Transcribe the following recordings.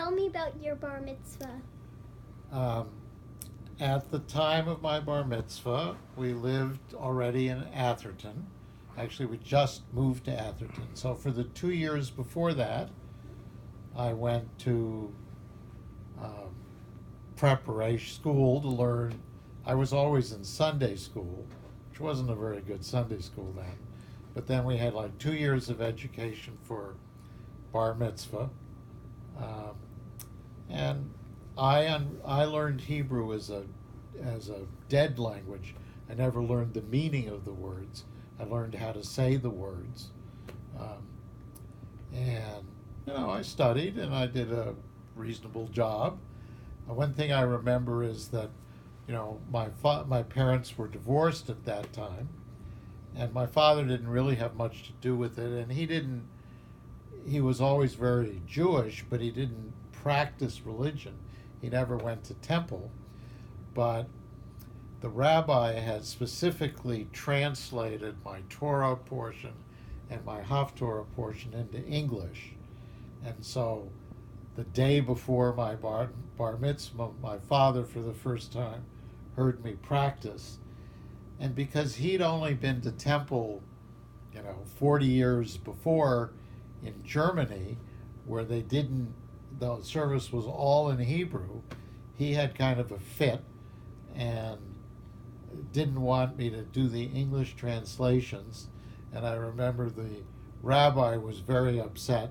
Tell me about your bar mitzvah. At the time of my bar mitzvah, we lived already in Atherton. Actually, we just moved to Atherton. So for the 2 years before that, I went to preparation school to learn. I was always in Sunday school, which wasn't a very good Sunday school then. But then we had like 2 years of education for bar mitzvah. And I learned Hebrew as a dead language. I never learned the meaning of the words. I learned how to say the words. And, I studied and I did a reasonable job. One thing I remember is that, my parents were divorced at that time, and my father didn't really have much to do with it, and he was always very Jewish, but he didn't practice religion. He never went to temple, but the rabbi had specifically translated my Torah portion and my Haftorah portion into English. And so the day before my bar mitzvah, my father for the first time heard me practice. And because he'd only been to temple, 40 years before in Germany, where the service was all in Hebrew, he had kind of a fit and didn't want me to do the English translations. And I remember the rabbi was very upset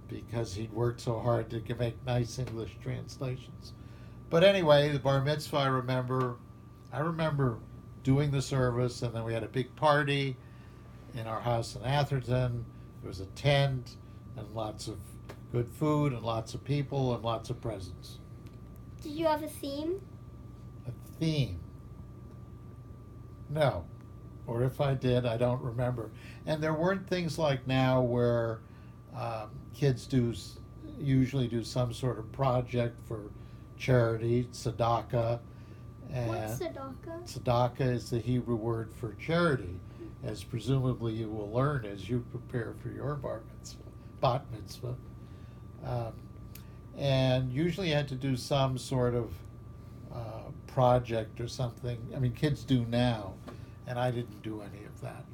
because he'd worked so hard to make nice English translations. But anyway, the bar mitzvah, I remember doing the service, and then we had a big party in our house in Atherton. There was a tent and lots of good food and lots of people and lots of presents. Did you have a theme? A theme? No. Or if I did, I don't remember. And there weren't things like now where kids usually do some sort of project for charity, tzedakah. And what's tzedakah? Tzedakah is the Hebrew word for charity, as presumably you will learn as you prepare for your bat mitzvah. And usually you had to do some sort of project or something. I mean, kids do now, and I didn't do any of that.